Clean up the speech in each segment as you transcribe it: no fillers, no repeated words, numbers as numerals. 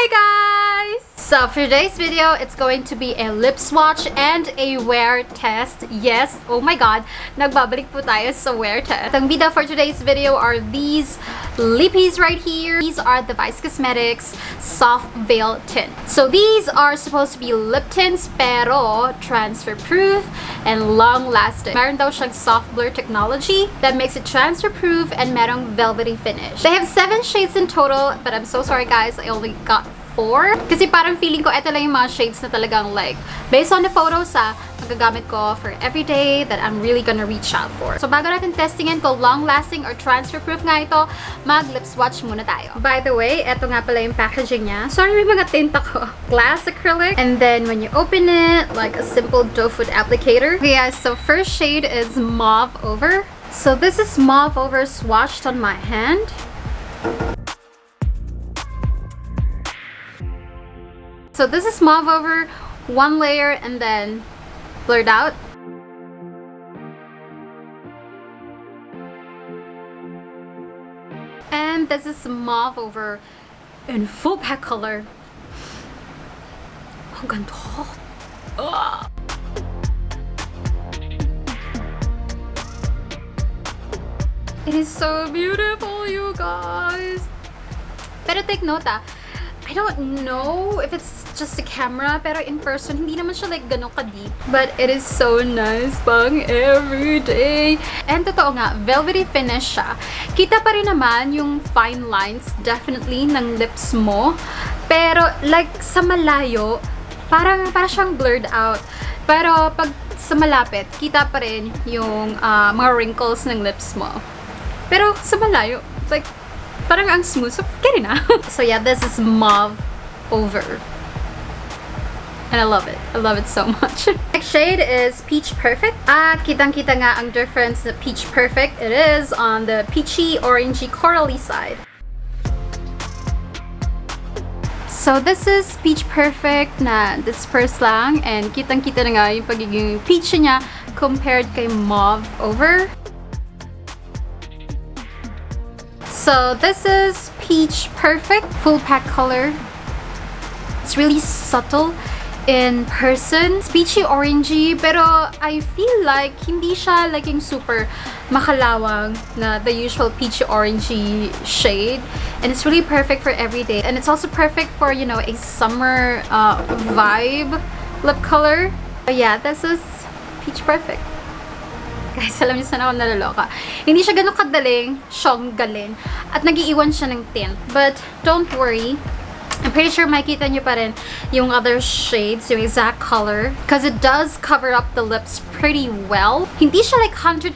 Hey guys! So for today's video, it's going to be a lip swatch and a wear test. Yes, oh my god, nagbabalik po tayo sa wear test. Ang bida for today's video are these lippies right here. These are the Vice Cosmetics Soft Veil Tint. So these are supposed to be lip tints pero transfer proof and long lasting. Meron daw siyang soft blur technology that makes it transfer proof and merong velvety finish. They have 7 shades in total, but I'm so sorry guys, I only got 4. Kasi parang feeling ko ito lang yung mga shades na talagang like, based on the photos magagamit ko for everyday that I'm really gonna reach out for. So bago natin testingin kung long-lasting or transfer-proof nga ito, mag-lip swatch muna tayo. By the way, ito nga pala yung packaging niya. Sorry, may mga tint ako. Glass acrylic. And then when you open it, like a simple doe foot applicator. Okay guys, so first shade is Mauve Over. So this is Mauve Over swatched on my hand. So this is Mauve Over, 1 layer and then blurred out. And this is Mauve Over in full pack color. Ang ganda. It is so beautiful, you guys. Pero take note I don't know if it's just a camera, pero in person, hindi naman siya like ganun ka-deep. But it is so nice pang everyday. And totoo nga, velvety finish siya. Kita pa rin naman yung fine lines, definitely, ng lips mo. Pero like sa malayo, parang siyang blurred out. Pero pag sa malapit, kita pa rin yung mga wrinkles ng lips mo. Pero sa malayo, like, parang ang smooth. So, get it na. So yeah, this is Mauve Over. And I love it. I love it so much. Next shade is Peach Perfect. Kitang-kita nga ang difference na Peach Perfect. It is on the peachy, orangey, corally side. So this is Peach Perfect na disperse lang. And kitang-kita na nga yung pagiging peachy niya compared kay Mauve Over. So this is Peach Perfect, full pack color. It's really subtle in person. It's peachy orangey, pero I feel like hindi siya like yung super makalawang na the usual peachy orangey shade. And it's really perfect for everyday. And it's also perfect for, you know, a summer vibe lip color. But yeah, this is Peach Perfect. Guys, alam niyo sana ako nalaloka. Hindi siya ganun kadaling siyang galin. At nagiiwan siya ng tint. But don't worry. I'm pretty sure makikita niyo pa rin yung other shades, yung exact color. Because it does cover up the lips pretty well. Hindi siya like 100%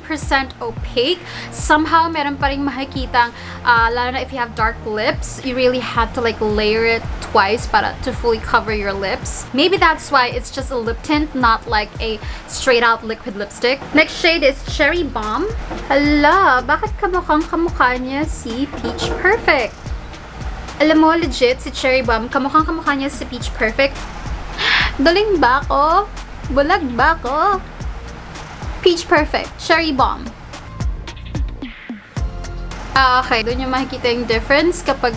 opaque. Somehow, meron pa rin makikitang, lalo na if you have dark lips, you really have to like layer it twice para to fully cover your lips. Maybe that's why it's just a lip tint, not like a straight out liquid lipstick. Next shade is Cherry Bomb. Hala, bakit kamukha niya si Peach Perfect? Alam mo, legit, si Cherry Bomb, kamukha niya si Peach Perfect. Daling ba ako? Bulag ba ako? Peach Perfect, Cherry Bomb. Okay, doon yung makikita yung difference kapag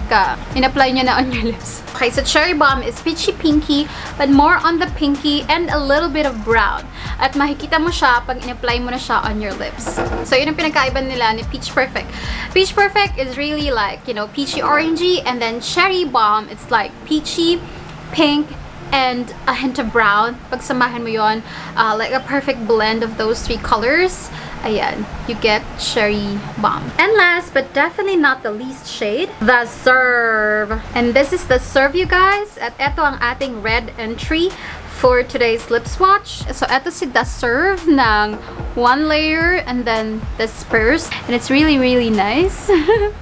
in-apply nyo na on your lips. Okay, so Cherry Bomb is peachy pinky, but more on the pinky and a little bit of brown. At makikita mo siya pag in-apply mo na siya on your lips. So yun ang pinagkaiba nila ni Peach Perfect. Peach Perfect is really like, you know, peachy orangey, and then Cherry Bomb, it's like peachy, pink, and a hint of brown. Pag samahan mo yun, like a perfect blend of those 3 colors. Ayan, you get Cherry Bomb. And last but definitely not the least shade, the Serve. And this is the Serve, you guys. At eto ang ating red entry for today's lip swatch. So eto si the Serve ng 1 layer and then disperse. And it's really, really nice.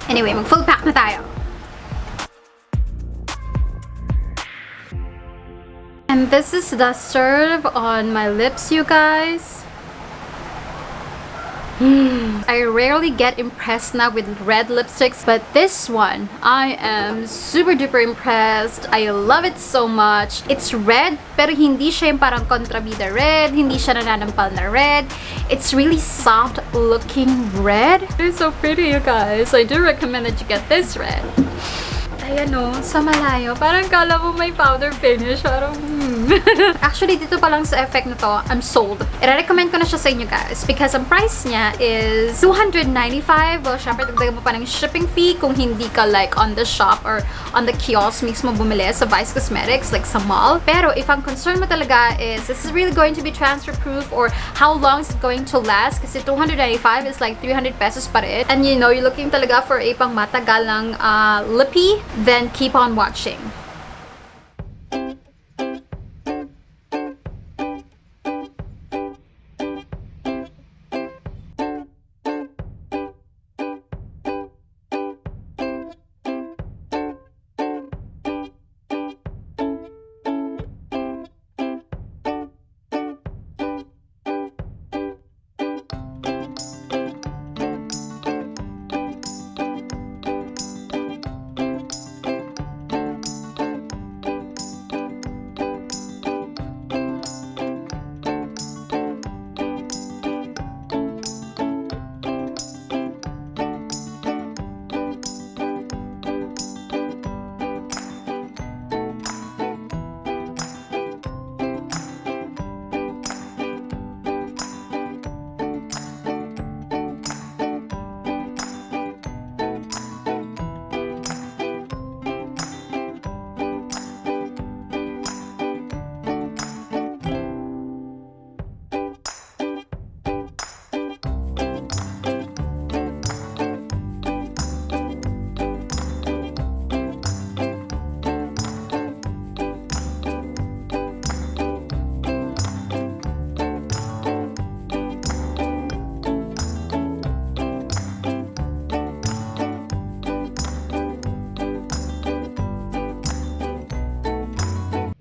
Anyway, mag full pack na tayo. And this is the Serve on my lips, you guys. I rarely get impressed now with red lipsticks, but this one, I am super duper impressed. I love it so much. It's red, pero hindi siya yung parang kontrabida red, hindi siya nananampal na red. It's really soft looking red. It's so pretty, you guys. I do recommend that you get this red. Ayan o, sa malayo. Parang kala mo may powder finish. Parang, Actually, dito pa lang sa effect na to, I'm sold. I-recommend ko na siya sa inyo guys because ang price niya is $295. Well, syempre, dagdagan mo pa ng shipping fee kung hindi ka like on the shop or on the kiosk mismo bumili sa Vice Cosmetics, like sa mall. Pero if ang concern mo talaga is, this is really going to be transfer proof or how long is it going to last? Kasi 295 is like 300 pesos pa rin. And you know, you're looking talaga for a pang matagalang lippie, then keep on watching.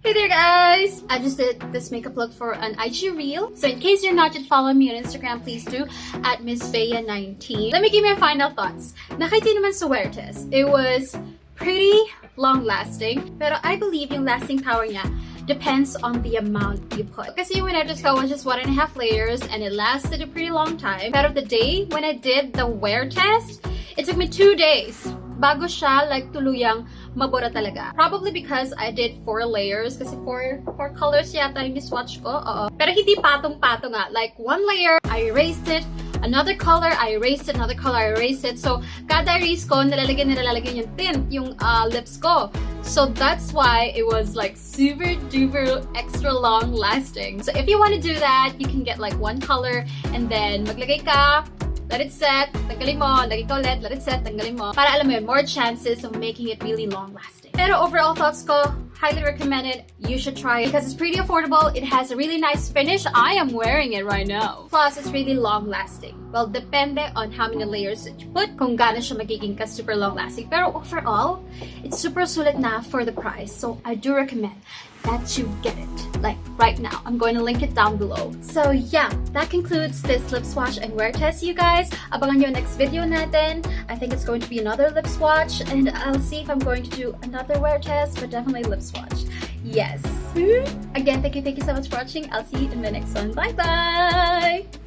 Hey there guys! I just did this makeup look for an IG reel. So in case you're not yet following me on Instagram, please do at MissFeya19. Let me give you my final thoughts. Nakita naman sa wear test. It was pretty long-lasting. Pero I believe yung lasting power niya depends on the amount you put. Kasi yung winner just was just 1.5 layers and it lasted a pretty long time. Pero the day when I did the wear test, it took me 2 days bago siya like tuluyang mabura talaga. Probably because I did 4 layers kasi 4 colors yata yung swatch ko. Oo. Pero hindi patong-patong nga. Like 1 layer, I erased it. Another color, I erased it. Another color, I erased it. So, kada erase ko, nilalagyan yung tint, yung lips ko. So, that's why it was like super duper extra long lasting. So, if you want to do that, you can get like 1 color and then maglagay ka, let it set, tanggalin mo, lagay ka ulit, let it set, tanggalin mo. Para alam mo yun, more chances of making it really long-lasting. Pero overall thoughts ko, highly recommend it. You should try it because it's pretty affordable. It has a really nice finish. I am wearing it right now. Plus, it's really long-lasting. Well, depende on how many layers that you put, kung gaano siya magiging ka super long-lasting. Pero overall, it's super sulit na for the price. So, I do recommend that you get it. Like, right now. I'm going to link it down below. So, yeah. That concludes this lip swatch and wear test, you guys. Abangan nyo next video natin. I think it's going to be another lip swatch. And I'll see if I'm going to do another wear test. But definitely lip swatch. Yes. Again, thank you so much for watching. I'll see you in the next one. Bye-bye!